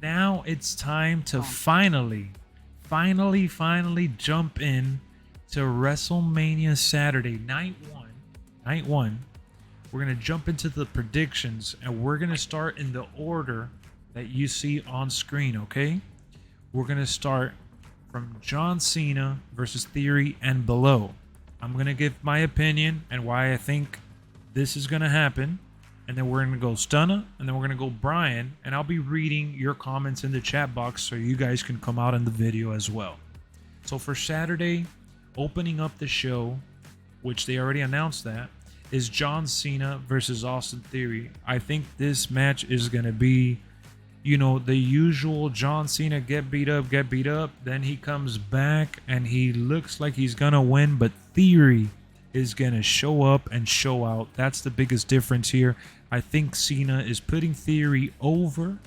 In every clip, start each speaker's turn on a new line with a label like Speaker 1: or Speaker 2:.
Speaker 1: now it's time to finally jump in to WrestleMania Saturday, night one. Night one. We're going to jump into the predictions, and we're going to start in the order that you see on screen, okay? We're going to start from John Cena versus Theory and below. I'm going to give my opinion and why I think this is going to happen. And then we're going to go Stunna, and then we're going to go Brian, and I'll be reading your comments in the chat box so you guys can come out in the video as well. So for Saturday, opening up the show, which they already announced that, is John Cena versus Austin Theory. I think this match is going to be, you know, the usual John Cena get beat up. Then he comes back and he looks like he's going to win, but Theory is going to show up and show out. That's the biggest difference here. I think Cena is putting Theory over.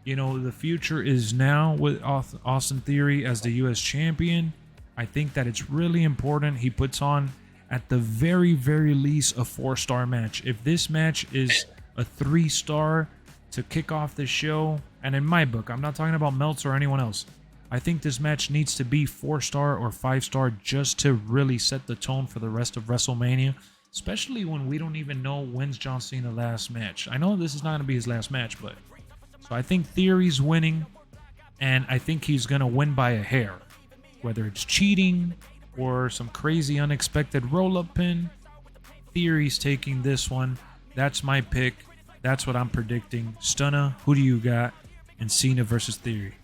Speaker 1: You know, the future is now with Austin Theory as the U.S. champion. I think that it's really important he puts on, at the very, very least, a 4-star match. If this match is a 3-star to kick off the show, and in my book, I'm not talking about Meltzer or anyone else, I think this match needs to be 4-star or 5-star just to really set the tone for the rest of WrestleMania, especially when we don't even know when's John Cena's last match. I know this is not going to be his last match, but so I think Theory's winning, and I think he's going to win by a hair, whether it's cheating or some crazy unexpected roll-up pin. Theory's taking this one. That's my pick. That's what I'm predicting. Stunna, who do you got? And Cena versus Theory.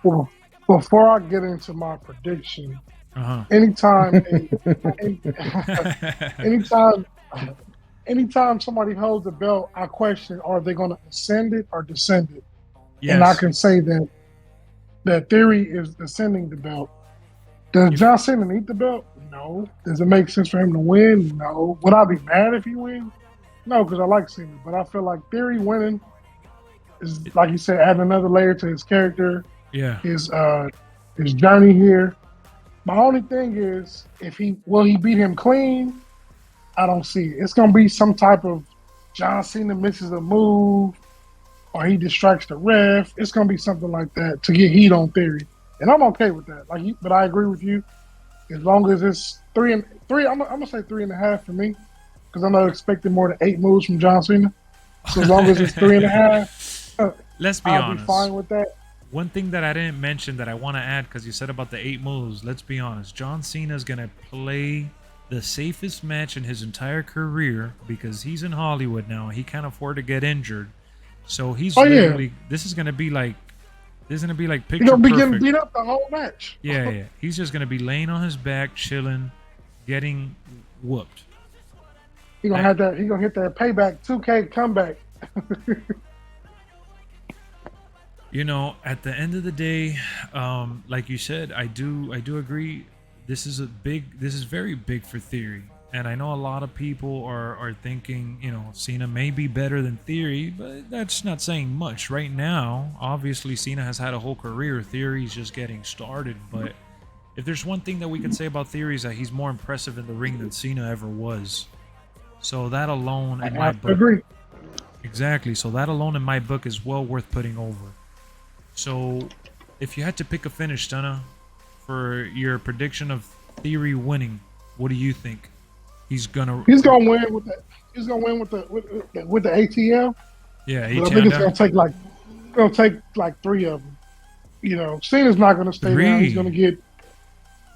Speaker 2: Well, before I get into my prediction, anytime somebody holds the belt, I question, are they going to ascend it or descend it? Yes. And I can say that Theory is ascending the belt. Does John Cena need the belt? No. Does it make sense for him to win? No. Would I be mad if he wins? No, because I like Cena. But I feel like Theory winning is, like you said, adding another layer to his character.
Speaker 1: Yeah.
Speaker 2: His journey here. My only thing is, will he beat him clean? I don't see it. It's gonna be some type of John Cena misses a move, or he distracts the ref. It's gonna be something like that to get heat on Theory, and I'm okay with that. But I agree with you. As long as it's three, I'm gonna say 3.5 for me, because I'm not expecting more than 8 moves from John Cena. So as long as it's 3.5,
Speaker 1: let's be
Speaker 2: I'll
Speaker 1: honest.
Speaker 2: be fine with that.
Speaker 1: One thing that I didn't mention that I want to add, because you said about the 8 moves, let's be honest. John Cena is going to play the safest match in his entire career because he's in Hollywood now. He can't afford to get injured. So he's this is going to be like picture perfect.
Speaker 2: He's going to be getting beat up the whole match.
Speaker 1: Yeah. He's just going to be laying on his back, chilling, getting whooped.
Speaker 2: He's going to hit that payback 2K comeback.
Speaker 1: You know, at the end of the day, like you said, I do agree. This is very big for Theory, and I know a lot of people are thinking, you know, Cena may be better than Theory, but that's not saying much right now. Obviously, Cena has had a whole career. Theory's just getting started, but if there's one thing that we can say about Theory is that he's more impressive in the ring than Cena ever was. So that alone, in my book,
Speaker 2: agree.
Speaker 1: Exactly. So that alone in my book is well worth putting over. So, if you had to pick a finish, Stunna, for your prediction of Theory winning, what do you think? He's gonna win
Speaker 2: with the ATL.
Speaker 1: Yeah,
Speaker 2: ATL. I think it's gonna take like 3 of them. You know, Cena's not gonna stay down. He's gonna get,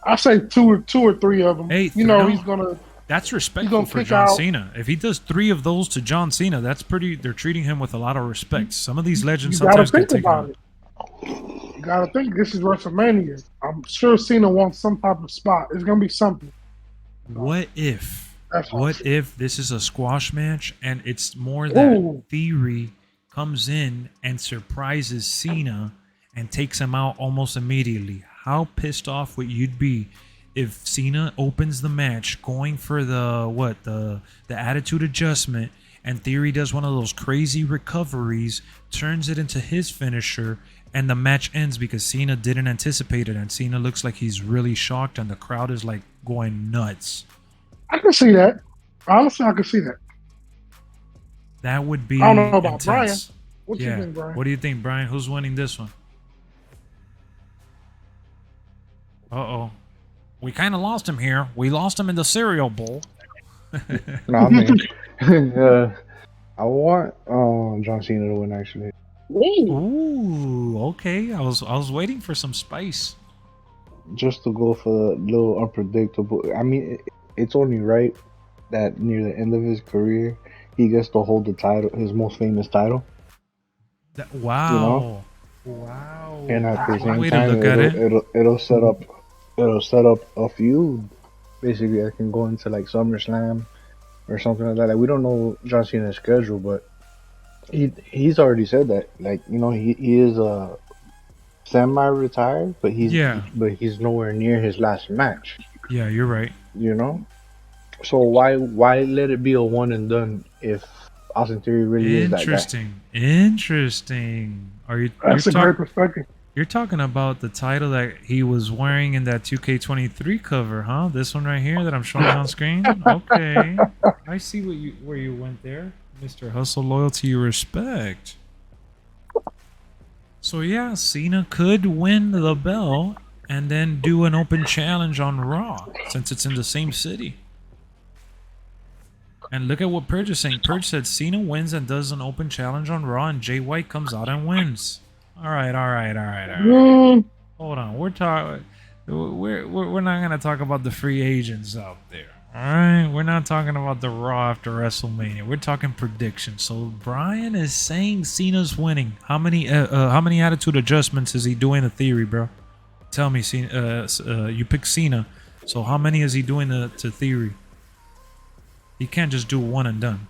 Speaker 2: I say 2 or 3 of them. He's gonna.
Speaker 1: That's respectful for John Cena. If he does 3 of those to John Cena, that's pretty. They're treating him with a lot of respect. Some of these legends sometimes get taken out.
Speaker 2: You gotta think this is WrestleMania. I'm sure Cena wants some type of spot. It's gonna be something.
Speaker 1: What if this is a squash match and it's more that Theory comes in and surprises Cena and takes him out almost immediately? How pissed off would you be if Cena opens the match going for the attitude adjustment, and Theory does one of those crazy recoveries, turns it into his finisher, and the match ends because Cena didn't anticipate it, and Cena looks like he's really shocked, and the crowd is like going nuts.
Speaker 2: I can see that. Honestly, I can see that.
Speaker 1: That would be
Speaker 2: I don't know about
Speaker 1: intense.
Speaker 2: What you
Speaker 1: Yeah.
Speaker 2: think, Brian?
Speaker 1: What do you think, Brian? Who's winning this one? Uh-oh. We kind of lost him here. We lost him in the cereal bowl.
Speaker 3: No, I mean, I want John Cena to win actually.
Speaker 2: Ooh.
Speaker 1: Ooh, okay. I was waiting for some spice.
Speaker 3: Just to go for the little unpredictable. I mean, it's only right that near the end of his career, he gets to hold the title, his most famous title. You know,
Speaker 1: Wow. Wow.
Speaker 3: and at the
Speaker 1: One
Speaker 3: same
Speaker 1: way to
Speaker 3: time,
Speaker 1: look at it.
Speaker 3: it'll set up a feud. Basically, I can go into like SummerSlam or something like that. Like we don't know John Cena's schedule, but he's already said that. Like he is semi-retired, but
Speaker 1: Yeah.
Speaker 3: he's nowhere near his last match.
Speaker 1: Yeah, you're right.
Speaker 3: You know, so why let it be a one and done if Austin Theory really is that guy?
Speaker 1: Interesting.
Speaker 2: That's a great perspective.
Speaker 1: You're talking about the title that he was wearing in that 2K23 cover, huh? This one right here that I'm showing on screen? Okay. I see where you went there. Mr. Hustle, loyalty, respect. So yeah, Cena could win the belt and then do an open challenge on Raw since it's in the same city. And look at what Purge is saying. Purge said Cena wins and does an open challenge on Raw, and Jay White comes out and wins. All right. Hold on. We're not gonna talk about the free agents out there. All right. We're not talking about the Raw after WrestleMania. We're talking predictions. So Brian is saying Cena's winning. How many attitude adjustments is he doing to Theory, bro? Tell me, Cena. You pick Cena. So how many is he doing to Theory? He can't just do one and done.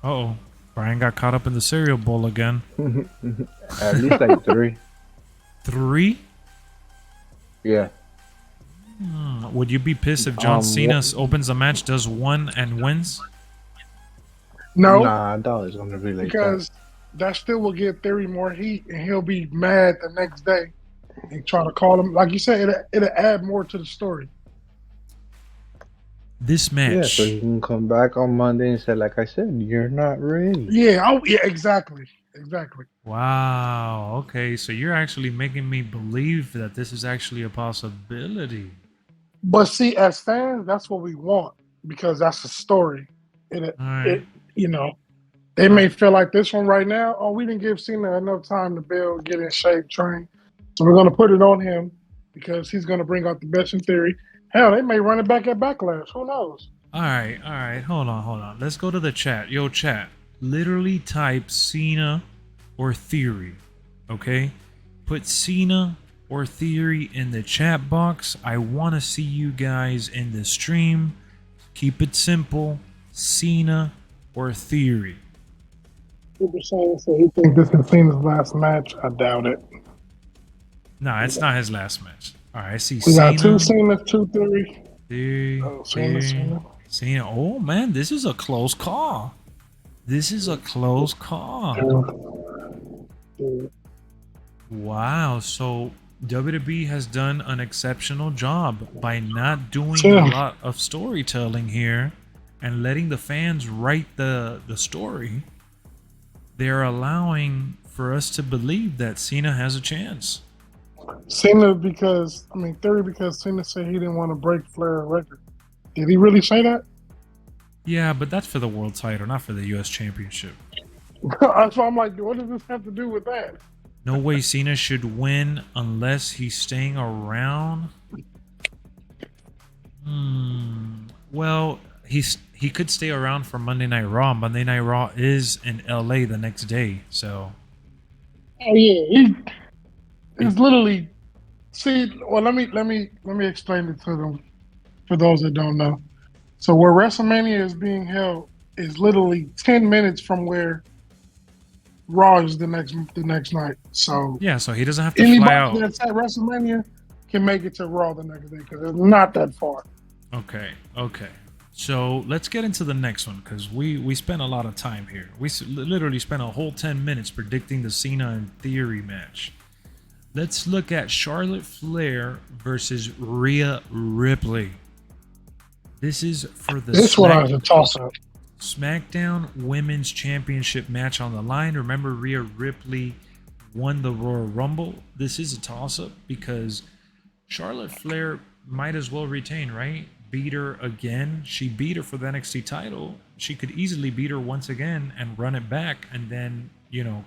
Speaker 1: Uh-oh. Brian got caught up in the cereal bowl again.
Speaker 3: At least like 3.
Speaker 1: 3?
Speaker 3: Yeah.
Speaker 1: Would you be pissed if John Cena opens a match, does 1 and wins?
Speaker 2: No.
Speaker 3: Nah, I doubt it's gonna be like
Speaker 2: because that still will give Theory more heat, and he'll be mad the next day and try to call him. Like you said, it'll add more to the story.
Speaker 1: This match.
Speaker 3: Yeah, so he can come back on Monday and say, like I said, you're not ready.
Speaker 2: Yeah. Oh, yeah. Exactly.
Speaker 1: Wow. Okay, so you're actually making me believe that this is actually a possibility.
Speaker 2: But see, as fans, that's what we want because that's the story. They may feel like this one right now. Oh, we didn't give Cena enough time to build, get in shape, train. So we're going to put it on him because he's going to bring out the best in Theory. Hell, they may run it back at Backlash. Who knows?
Speaker 1: All right. Hold on. Let's go to the chat. Yo, chat. Literally type Cena or Theory. Okay? Put Cena or Theory in the chat box. I want to see you guys in the stream. Keep it simple. Cena or Theory.
Speaker 2: Super Saiyan said he thinks this is Cena's last match. I doubt it.
Speaker 1: No, it's not his last match. All right, I see
Speaker 2: We
Speaker 1: Cena.
Speaker 2: got 2 Cena, 2 Theory.
Speaker 1: Theory. Cena. Oh, man, this is a close call. Wow, so WWE has done an exceptional job by not doing a lot of storytelling here and letting the fans write the story. They're allowing for us to believe that Cena has a chance.
Speaker 2: Theory because Cena said he didn't want to break Flair's record. Did he really say that?
Speaker 1: Yeah, but that's for the world title, not for the U.S. Championship.
Speaker 2: So I'm like, what does this have to do with that?
Speaker 1: No way Cena should win unless he's staying around. Well, he could stay around for Monday Night Raw. Monday Night Raw is in LA the next day, so.
Speaker 2: Oh yeah, he's literally. See, well, let me explain it to them for those that don't know. So where WrestleMania is being held is literally 10 minutes from where Raw is the next night. So
Speaker 1: yeah, so he doesn't have to fly out.
Speaker 2: Anybody that's at WrestleMania can make it to Raw the next day because it's not that far.
Speaker 1: Okay. So let's get into the next one because we spent a lot of time here. We literally spent a whole 10 minutes predicting the Cena and Theory match. Let's look at Charlotte Flair versus Rhea Ripley. This is for the
Speaker 2: This one is a toss-up.
Speaker 1: SmackDown Women's Championship match on the line. Remember, Rhea Ripley won the Royal Rumble. This is a toss-up because Charlotte Flair might as well retain, right? Beat her again. She beat her for the NXT title. She could easily beat her once again and run it back and then,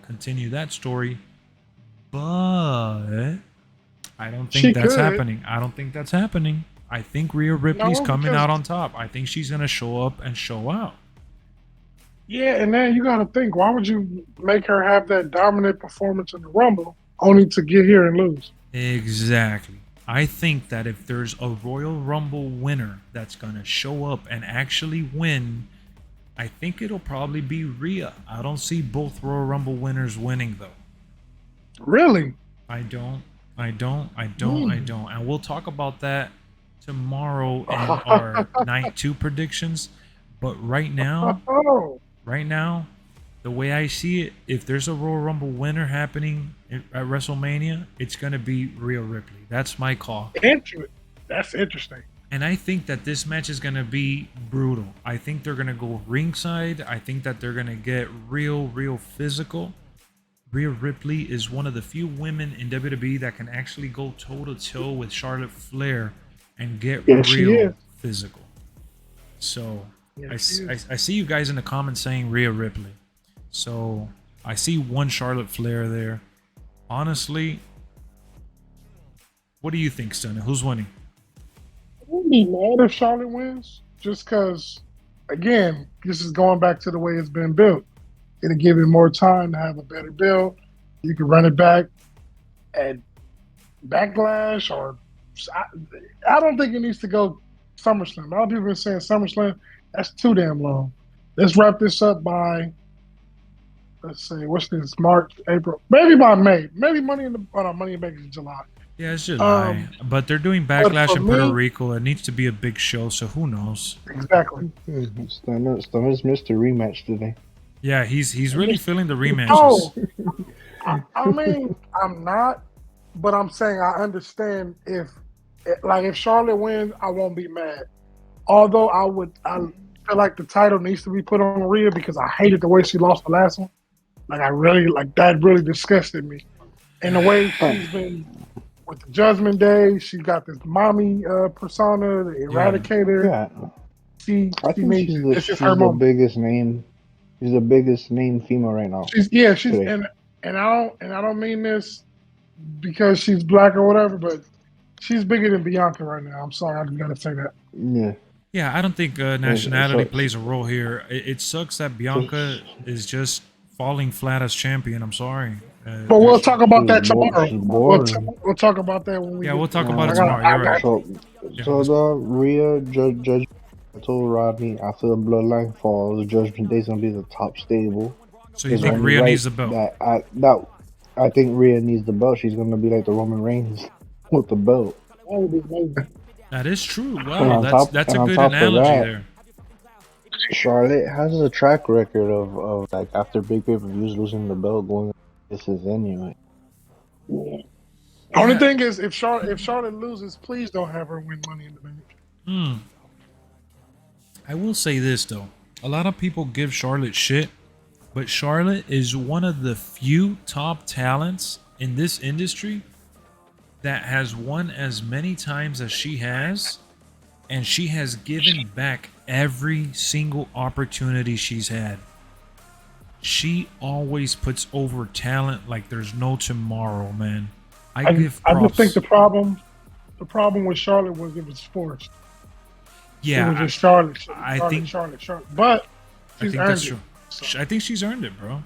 Speaker 1: continue that story. But I don't think that's happening. I don't think that's happening. I think Rhea Ripley's coming out on top. I think she's going to show up and show out.
Speaker 2: Yeah, and then you got to think, why would you make her have that dominant performance in the Rumble only to get here and lose?
Speaker 1: Exactly. I think that if there's a Royal Rumble winner that's going to show up and actually win, I think it'll probably be Rhea. I don't see both Royal Rumble winners winning, though.
Speaker 2: Really?
Speaker 1: I don't. And we'll talk about that tomorrow in our night 2 predictions. But right now, the way I see it, if there's a Royal Rumble winner happening at WrestleMania, it's going to be Rhea Ripley. That's my call.
Speaker 2: That's interesting.
Speaker 1: And I think that this match is going to be brutal. I think they're going to go ringside. I think that they're going to get real physical. Rhea Ripley is one of the few women in WWE that can actually go toe-to-toe with Charlotte Flair and get real physical. So I see you guys in the comments saying Rhea Ripley. So I see one Charlotte Flair there. Honestly, what do you think, Stunner? Who's winning?
Speaker 2: I wouldn't be mad if Charlotte wins, just because, again, this is going back to the way it's been built. It'll give it more time to have a better build. You can run it back at Backlash, or I don't think it needs to go SummerSlam. A lot of people are saying SummerSlam, that's too damn long. Let's wrap this up by, let's say, what's this, March, April, maybe by May. Maybe Money in the Bank is July.
Speaker 1: Yeah, it's July. But they're doing Backlash in Puerto Rico. It needs to be a big show, so who knows?
Speaker 2: Exactly.
Speaker 3: Stunner's missed a rematch today.
Speaker 1: Yeah, he's really feeling the rematches.
Speaker 2: Oh, I mean, I'm not, but I'm saying I understand if Charlotte wins, I won't be mad. Although I feel like the title needs to be put on Rhea because I hated the way she lost the last one. That really disgusted me. And the way she's been with the Judgment Day, she got this mommy persona, the Eradicator.
Speaker 3: Yeah. I think she's the biggest name. She's the biggest name female right now. And I don't mean this because she's black or whatever, but she's bigger than Bianca right now. I'm sorry, I just gotta say that. Yeah.
Speaker 1: Yeah, I don't think nationality plays a role here. It sucks that Bianca is just falling flat as champion. I'm sorry.
Speaker 2: But we'll talk about that tomorrow. We'll talk about that when we.
Speaker 1: Yeah, we'll talk about it tomorrow. You're right.
Speaker 3: So the Rhea judge. I told Rodney after the Bloodline falls, Judgment Day's gonna be the top stable.
Speaker 1: So you think Rhea needs the belt?
Speaker 3: I think Rhea needs the belt. She's gonna be like the Roman Reigns with the belt.
Speaker 1: That is true. Wow, that's a good analogy there.
Speaker 3: Charlotte has a track record of like after big pay-per-views losing the belt, going this is anyway.
Speaker 2: Yeah. Only thing is, if Charlotte loses, please don't have her win Money in the Bank.
Speaker 1: I will say this though, a lot of people give Charlotte shit, but Charlotte is one of the few top talents in this industry that has won as many times as she has, and she has given back every single opportunity she's had. She always puts over talent like there's no tomorrow, man. I give props.
Speaker 2: I just think the problem with Charlotte was it was forced.
Speaker 1: Yeah,
Speaker 2: it was just Charlotte. But she's earned it.
Speaker 1: I think she's earned it, bro.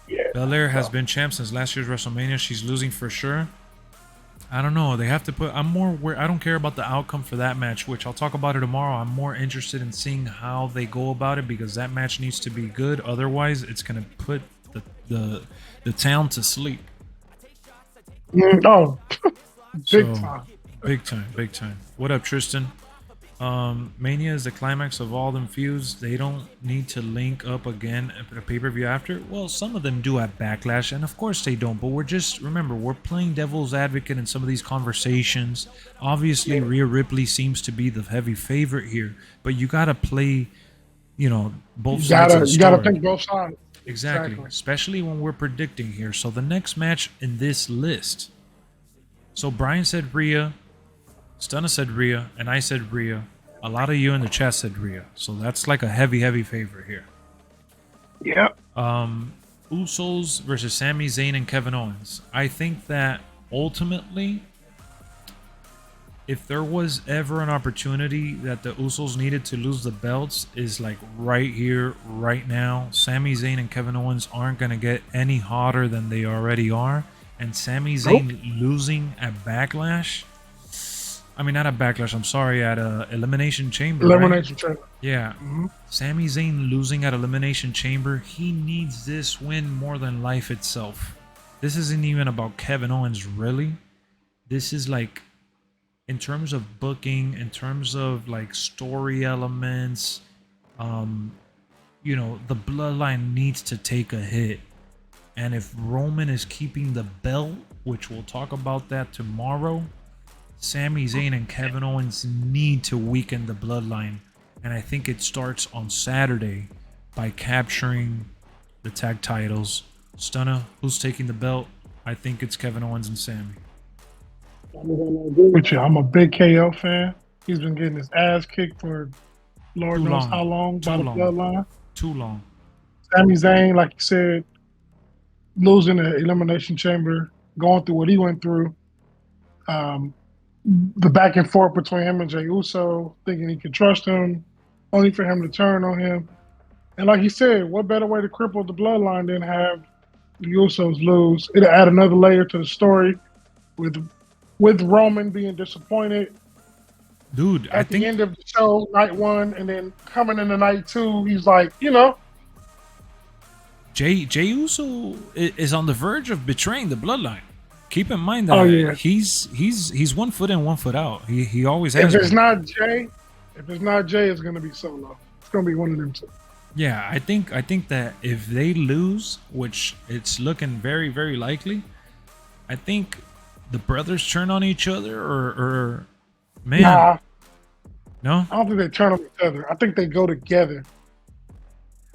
Speaker 2: Yeah.
Speaker 1: Belair has been champ since last year's WrestleMania. She's losing for sure. I don't know. They have to put. I don't care about the outcome for that match, which I'll talk about it tomorrow. I'm more interested in seeing how they go about it because that match needs to be good. Otherwise, it's gonna put the town to sleep.
Speaker 2: No,
Speaker 1: Big time. What up, Tristan? Mania is the climax of all them feuds. They don't need to link up again at a pay-per-view after. Well, some of them do at Backlash, and of course they don't. But remember, we're playing devil's advocate in some of these conversations. Obviously, Rhea Ripley seems to be the heavy favorite here, but you gotta play, both sides of the
Speaker 2: You gotta
Speaker 1: story.
Speaker 2: think both sides.
Speaker 1: Exactly, especially when we're predicting here. So the next match in this list. So Brian said Rhea, Stunna said Rhea, and I said Rhea. A lot of you in the chat said Rhea. So that's like a heavy favorite here.
Speaker 2: Yep.
Speaker 1: Usos versus Sami Zayn and Kevin Owens. I think that ultimately, if there was ever an opportunity that the Usos needed to lose the belts, is like right here, right now. Sami Zayn and Kevin Owens aren't going to get any hotter than they already are. And Sami Zayn losing at Backlash. I mean, not at Backlash, I'm sorry, at Elimination Chamber.
Speaker 2: Elimination
Speaker 1: right?
Speaker 2: Chamber.
Speaker 1: Yeah. Sami Zayn losing at Elimination Chamber. He needs this win more than life itself. This isn't even about Kevin Owens, really. This is like, in terms of booking, in terms of like story elements, the bloodline needs to take a hit. And if Roman is keeping the belt, which we'll talk about that tomorrow, Sami Zayn and Kevin Owens need to weaken the bloodline. And I think it starts on Saturday by capturing the tag titles. Stunna, who's taking the belt? I think it's Kevin Owens and Sami.
Speaker 2: Which I'm a big KO fan. He's been getting his ass kicked for Lord knows how long by the bloodline.
Speaker 1: Too long.
Speaker 2: Sami Zayn, like you said, losing the Elimination Chamber, going through what he went through. The back and forth between him and Jey Uso, thinking he could trust him, only for him to turn on him. And like he said, what better way to cripple the bloodline than have the Usos lose? It'll add another layer to the story with Roman being disappointed.
Speaker 1: Dude,
Speaker 2: at the end of the show, night one, and then coming into night two, he's like,
Speaker 1: Jey Uso is on the verge of betraying the bloodline. Keep in mind that he's 1 foot in, 1 foot out. He always has.
Speaker 2: If it's not Jey, it's gonna be Solo. It's gonna be one of them two.
Speaker 1: Yeah, I think that if they lose, which it's looking very, very likely, I think the brothers turn on each other or man.
Speaker 2: Nah.
Speaker 1: No?
Speaker 2: I don't think they turn on each other. I think they go together.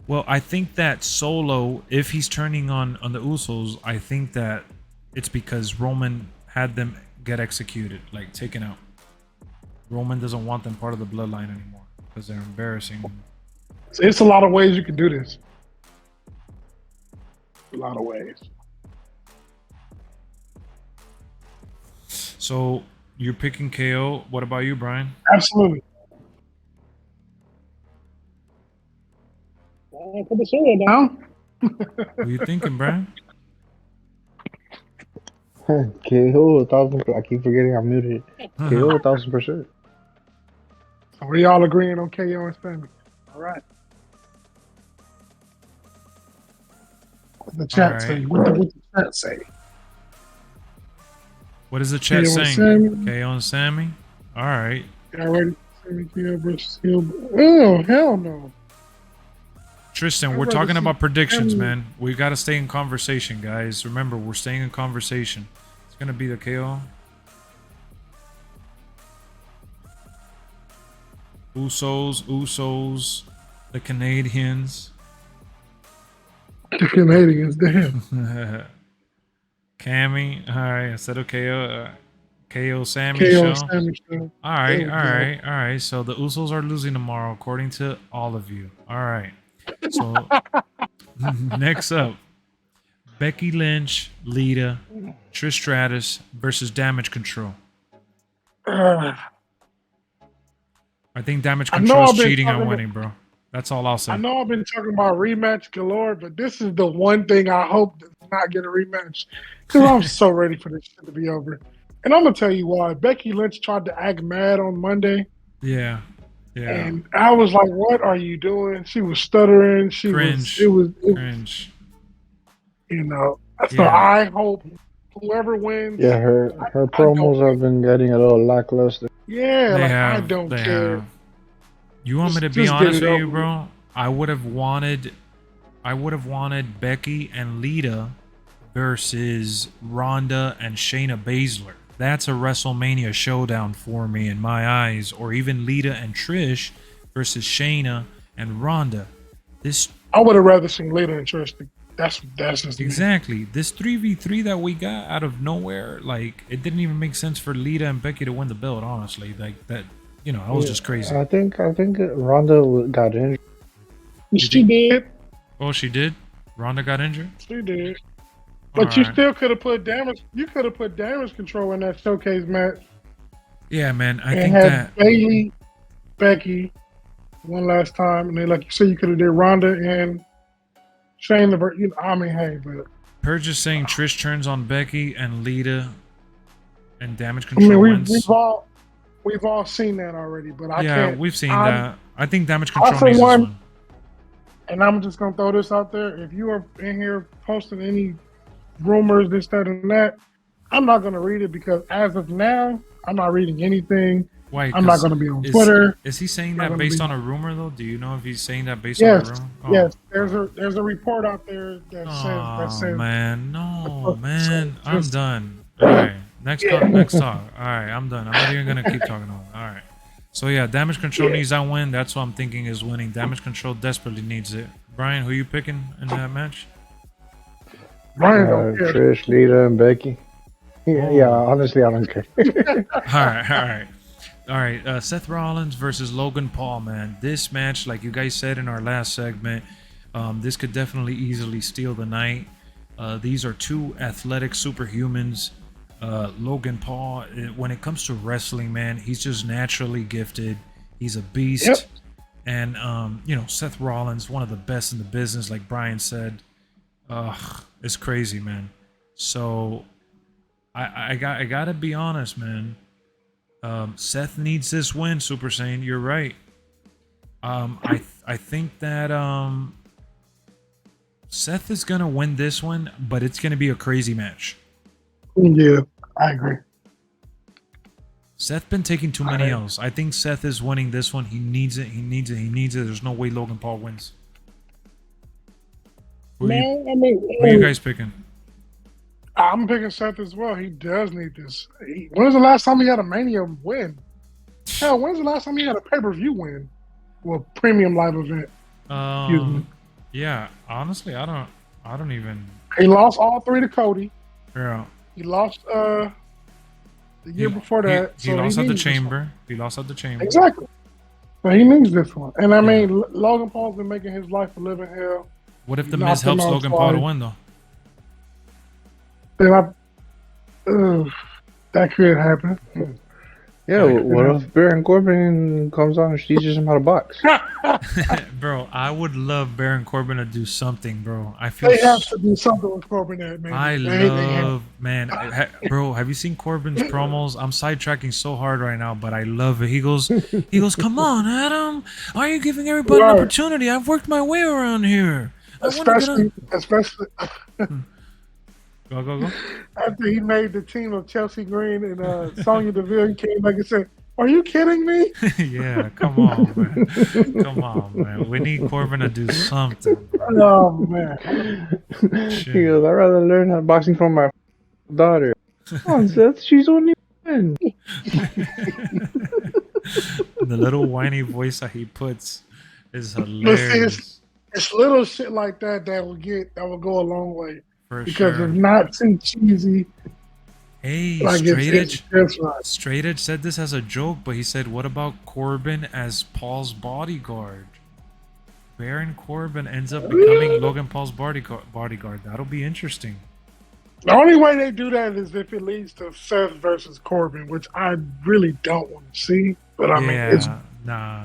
Speaker 1: Well, I think that Solo, if he's turning on the Usos, I think that it's because Roman had them get executed, like taken out. Roman doesn't want them part of the bloodline anymore because they're embarrassing.
Speaker 2: It's a lot of ways you can do this. A lot of ways.
Speaker 1: So you're picking KO. What about you, Brian?
Speaker 2: Absolutely. Put the cereal down.
Speaker 1: What are you thinking, Brian?
Speaker 3: KO 1,000%. I keep forgetting I'm muted. KO 1,000%.
Speaker 2: So we all agreeing on KO and Sami. All right. What the chat say? What the chat say?
Speaker 1: What is the chat saying? KO and Sami? All right.
Speaker 2: Already. Sami KO versus Hill. Oh, hell no.
Speaker 1: Tristan, we're talking about predictions, man. We got to stay in conversation, guys. Remember, we're staying in conversation. It's going to be the KO. Usos, the Canadians.
Speaker 2: The Canadians, damn.
Speaker 1: Cammy, all right, instead of KO, KO Sami
Speaker 2: KO
Speaker 1: show.
Speaker 2: Sami show.
Speaker 1: All right. So the Usos are losing tomorrow, according to all of you. All right. So next up, Becky Lynch, Lita, Trish Stratus versus Damage Control. I think Damage Control is cheating on winning, bro. That's all I'll say.
Speaker 2: I know I've been talking about rematch galore, but this is the one thing I hope does not get a rematch. Because I'm so ready for this shit to be over. And I'm going to tell you why. Becky Lynch tried to act mad on Monday.
Speaker 1: Yeah.
Speaker 2: And I was like, what are you doing? She was stuttering.
Speaker 1: Cringe.
Speaker 2: It was
Speaker 1: cringe.
Speaker 2: So I hope whoever wins.
Speaker 3: Yeah, her promos have been getting a little lackluster.
Speaker 2: Yeah, I don't care.
Speaker 1: You want me to be
Speaker 2: Just get
Speaker 1: honest
Speaker 2: it
Speaker 1: with you,
Speaker 2: over
Speaker 1: bro? I would have wanted Becky and Lita versus Ronda and Shayna Baszler. That's a WrestleMania showdown for me in my eyes. Or even Lita and Trish versus Shayna and Ronda. This
Speaker 2: I would have rather seen Lita and Trish. That's just me.
Speaker 1: exactly this 3v3 that we got out of nowhere. Like it didn't even make sense for Lita and Becky to win the belt. Honestly, like that. You know, that was just crazy.
Speaker 3: I think Ronda got injured.
Speaker 2: She did.
Speaker 1: Oh, she did. Ronda got injured.
Speaker 2: She did. But
Speaker 1: All
Speaker 2: you
Speaker 1: right.
Speaker 2: still could have put damage. You could have put damage control in that showcase match.
Speaker 1: Yeah, man. I
Speaker 2: And
Speaker 1: think
Speaker 2: had
Speaker 1: that.
Speaker 2: Bailey, Becky, one last time, and then like you said, you could have did Ronda and Shayna. You know, I mean, hey, but
Speaker 1: Purge is saying Trish turns on Becky and Lita and damage
Speaker 2: I
Speaker 1: control
Speaker 2: mean,
Speaker 1: wins.
Speaker 2: we've all seen that already. But I
Speaker 1: Yeah,
Speaker 2: can't.
Speaker 1: we've seen that. I think damage control
Speaker 2: for
Speaker 1: needs this
Speaker 2: one-
Speaker 1: one.
Speaker 2: And I'm just gonna throw this out there: if you are in here posting any rumors, this, that, and that, I'm not gonna read it because as of now, I'm not reading anything.
Speaker 1: Why?
Speaker 2: I'm not gonna be on Twitter.
Speaker 1: Is he saying
Speaker 2: Not
Speaker 1: that
Speaker 2: gonna
Speaker 1: based
Speaker 2: be-
Speaker 1: on a rumor though? Do you know if he's saying that based
Speaker 2: Yes,
Speaker 1: on a rumor?
Speaker 2: yes. There's a report out there that says
Speaker 1: Man, no,
Speaker 2: So,
Speaker 1: man. I'm
Speaker 2: just-
Speaker 1: done. All right, next talk. All right, I'm done. I'm not even gonna keep talking on it. All right. So yeah, damage control needs that win. That's what I'm thinking is winning. Damage control desperately needs it. Brian, who you picking in that match?
Speaker 2: Brian don't care.
Speaker 3: Trish, Lita, and Becky. Yeah,
Speaker 1: Oh.
Speaker 3: yeah, honestly, I don't care.
Speaker 1: All right. Seth Rollins versus Logan Paul, man. This match, like you guys said in our last segment, this could definitely easily steal the night. These are two athletic superhumans. Logan Paul, when it comes to wrestling, man, he's just naturally gifted. He's a beast.
Speaker 2: Yep.
Speaker 1: And you know, Seth Rollins, one of the best in the business, like Brian said. It's crazy, man. So I gotta be honest, man. Seth needs this win, Super Saiyan. You're right. I think that Seth is gonna win this one, but it's gonna be a crazy match.
Speaker 2: Yeah, I agree.
Speaker 1: Seth been taking too many L's. I think Seth is winning this one. He needs it. He needs it. He needs it. There's no way Logan Paul wins. Who are you guys picking?
Speaker 2: I'm picking Seth as well. He does need this. When's the last time he had a Mania win? Hell, when's the last time he had a pay-per-view win? Well, premium live event. Excuse me.
Speaker 1: Yeah, honestly, I don't even.
Speaker 2: He lost all three to Cody.
Speaker 1: Yeah.
Speaker 2: He lost the year before that.
Speaker 1: He lost at the chamber. He lost at the chamber.
Speaker 2: Exactly. But he needs this one. And I mean, Logan Paul's been making his life a living hell.
Speaker 1: What if the Miz helps Logan Paul to win, though?
Speaker 2: Then that could happen.
Speaker 3: Yeah, what if Baron Corbin comes on and teaches him how to box?
Speaker 1: Bro, I would love Baron Corbin to do something, bro. I feel
Speaker 2: They have to do something with Corbin, man.
Speaker 1: I love, man. Bro, have you seen Corbin's promos? I'm sidetracking so hard right now, but I love it. He goes, come on, Adam. Why are you giving everybody an opportunity? I've worked my way around here.
Speaker 2: Especially.
Speaker 1: Go.
Speaker 2: After he made the team of Chelsea Green and Sonya Deville, he came back and said, "Are you kidding me?"
Speaker 1: Yeah, come on, man. Come on, man. We need Corbin to do something.
Speaker 2: Oh man.
Speaker 3: He goes, I'd rather learn how boxing from my daughter. Come on, Seth, she's only one.
Speaker 1: The little whiny voice that he puts is hilarious.
Speaker 2: It's little shit like that that will go a long way.
Speaker 1: For
Speaker 2: because
Speaker 1: sure.
Speaker 2: it's not too cheesy.
Speaker 1: Hey,
Speaker 2: like
Speaker 1: Straight Edge said this as a joke, but he said, what about Corbin as Paul's bodyguard? Baron Corbin ends up becoming Logan Paul's bodyguard. That'll be interesting.
Speaker 2: The only way they do that is if it leads to Seth versus Corbin, which I really don't want to see. But I mean, it's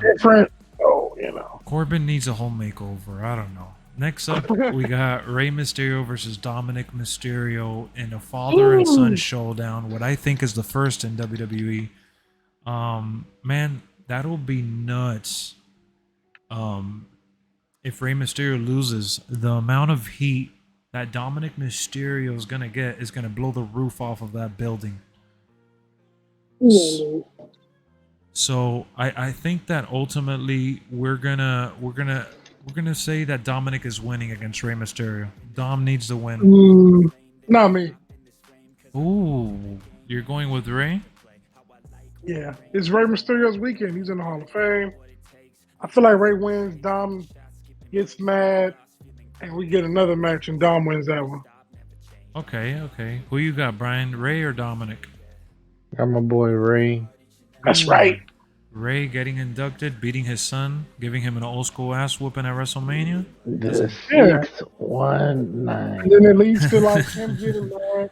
Speaker 2: different. Oh, you know.
Speaker 1: Corbin needs a whole makeover. I don't know. Next up, we got Rey Mysterio versus Dominic Mysterio in a father and son showdown. What I think is the first in WWE. Man, that'll be nuts. If Rey Mysterio loses, the amount of heat that Dominic Mysterio is gonna get is gonna blow the roof off of that building. So I think that ultimately we're gonna say that Dominic is winning against Rey Mysterio. Dom needs to win.
Speaker 2: Not me.
Speaker 1: Ooh, you're going with Rey?
Speaker 2: Yeah, it's Rey Mysterio's weekend. He's in the Hall of Fame. I feel like Rey wins. Dom gets mad, and we get another match, and Dom wins that one.
Speaker 1: Okay, okay. Who you got, Brian? Rey or Dominic?
Speaker 3: Got my boy Ray.
Speaker 2: That's
Speaker 1: Ooh,
Speaker 2: right.
Speaker 1: Rey getting inducted, beating his son, giving him an old school ass whooping at WrestleMania.
Speaker 3: The
Speaker 2: Yeah,
Speaker 3: 619.
Speaker 2: and then it leads to like him getting mad.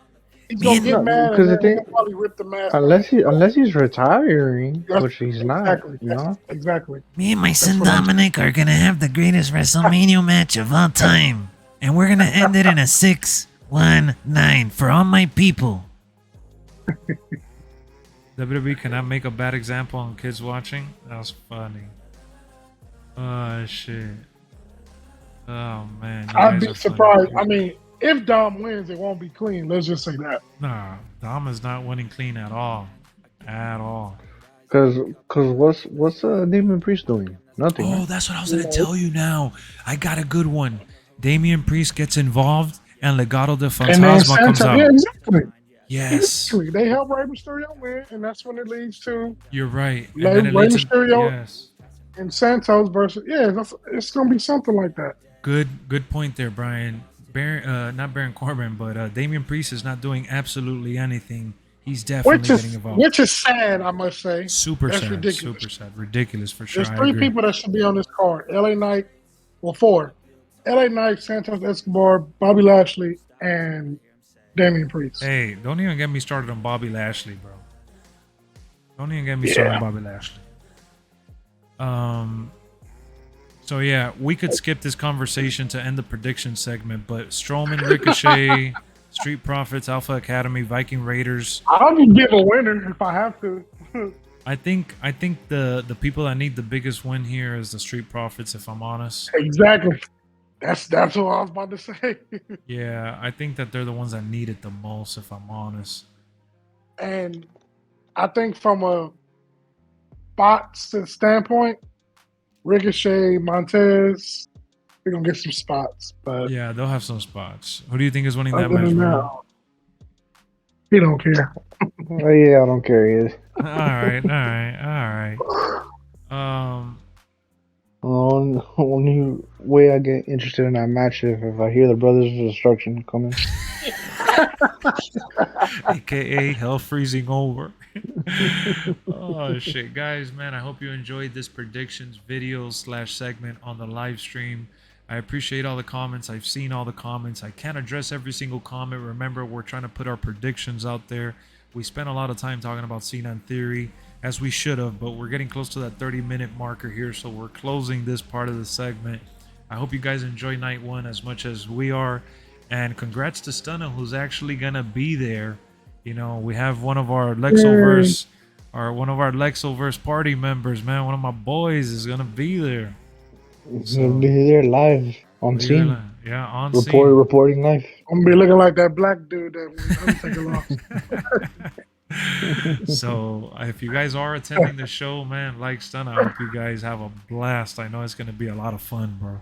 Speaker 2: He's gonna get
Speaker 3: No,
Speaker 2: mad, and
Speaker 3: because
Speaker 2: then
Speaker 3: the thing,
Speaker 2: he'll probably rip the mask off.
Speaker 3: unless he's retiring,
Speaker 2: That's
Speaker 3: which he's not,
Speaker 2: exactly.
Speaker 3: you
Speaker 2: That's
Speaker 3: know.
Speaker 2: exactly.
Speaker 4: Me and my son
Speaker 2: what I'm
Speaker 4: Dominic are gonna have the greatest WrestleMania match of all time. And we're gonna end it in a 619 for all my people.
Speaker 1: WWE cannot make a bad example on kids watching. That was funny. Oh shit. Oh man. You
Speaker 2: I'd
Speaker 1: guys
Speaker 2: be
Speaker 1: are funny.
Speaker 2: surprised. I mean, if Dom wins, it won't be clean. Let's just say that.
Speaker 1: Nah, Dom is not winning clean at all. At all.
Speaker 3: Because what's Demon Priest doing? Nothing.
Speaker 1: Oh,
Speaker 3: Right?
Speaker 1: that's what I was gonna tell you now. I got a good one. Damian Priest gets involved and Legado de
Speaker 2: And then
Speaker 1: Fantasma comes
Speaker 2: Santa,
Speaker 1: out.
Speaker 2: yeah, exactly.
Speaker 1: Yes.
Speaker 2: Exactly. They help Rey Mysterio win, and that's when it leads to
Speaker 1: You're right. And
Speaker 2: Rey
Speaker 1: then it leads
Speaker 2: Mysterio
Speaker 1: yes.
Speaker 2: and Santos versus. Yeah, it's gonna be something like that.
Speaker 1: Good point there, Brian. Not Baron Corbin, but Damian Priest is not doing absolutely anything. He's definitely getting involved.
Speaker 2: Which is sad, I must say.
Speaker 1: Super
Speaker 2: That's
Speaker 1: sad.
Speaker 2: ridiculous.
Speaker 1: Super sad. Ridiculous for sure.
Speaker 2: There's
Speaker 1: I
Speaker 2: three
Speaker 1: agree.
Speaker 2: people that should be on this card: LA Knight, well, four: LA Knight, Santos Escobar, Bobby Lashley, and Damian Priest.
Speaker 1: Hey, don't even get me started on Bobby Lashley, bro. Don't even get me started on Bobby Lashley. So yeah, we could skip this conversation to end the prediction segment, but Strowman, Ricochet, Street Profits, Alpha Academy, Viking Raiders.
Speaker 2: I'll just give a winner if I have to.
Speaker 1: I think the people that need the biggest win here is the Street Profits, if I'm honest.
Speaker 2: Exactly. That's what I was about to say.
Speaker 1: Yeah, I think that they're the ones that need it the most, if I'm honest.
Speaker 2: And I think from a spots standpoint, Ricochet, Montez, we're gonna get some spots. But
Speaker 1: Yeah, they'll have some spots. Who do you think is winning that
Speaker 2: other
Speaker 1: match,
Speaker 2: than
Speaker 1: Brian?
Speaker 2: that, he don't care.
Speaker 3: Oh, yeah, I don't care either.
Speaker 1: All right.
Speaker 3: The only way I get interested in that match is if I hear the Brothers of Destruction coming.
Speaker 1: AKA hell freezing over. Oh shit, guys, man, I hope you enjoyed this predictions video / segment on the live stream. I appreciate all the comments. I've seen all the comments. I can't address every single comment. Remember, we're trying to put our predictions out there. We spent a lot of time talking about Cena in Theory, as we should have, but we're getting close to that 30-minute marker here, so we're closing this part of the segment. I hope you guys enjoy night one as much as we are, and congrats to Stunna, who's actually gonna be there. You know, we have one of our Lexoverse, party members, man. One of my boys is gonna be there.
Speaker 3: He'll be there live on scene.
Speaker 1: Yeah, on scene.
Speaker 3: Reporting live.
Speaker 2: I'm gonna be looking like that black dude that when Undertaker lost.
Speaker 1: So if you guys are attending the show, man, like Stunna, I hope you guys have a blast. I know it's gonna be a lot of fun, bro.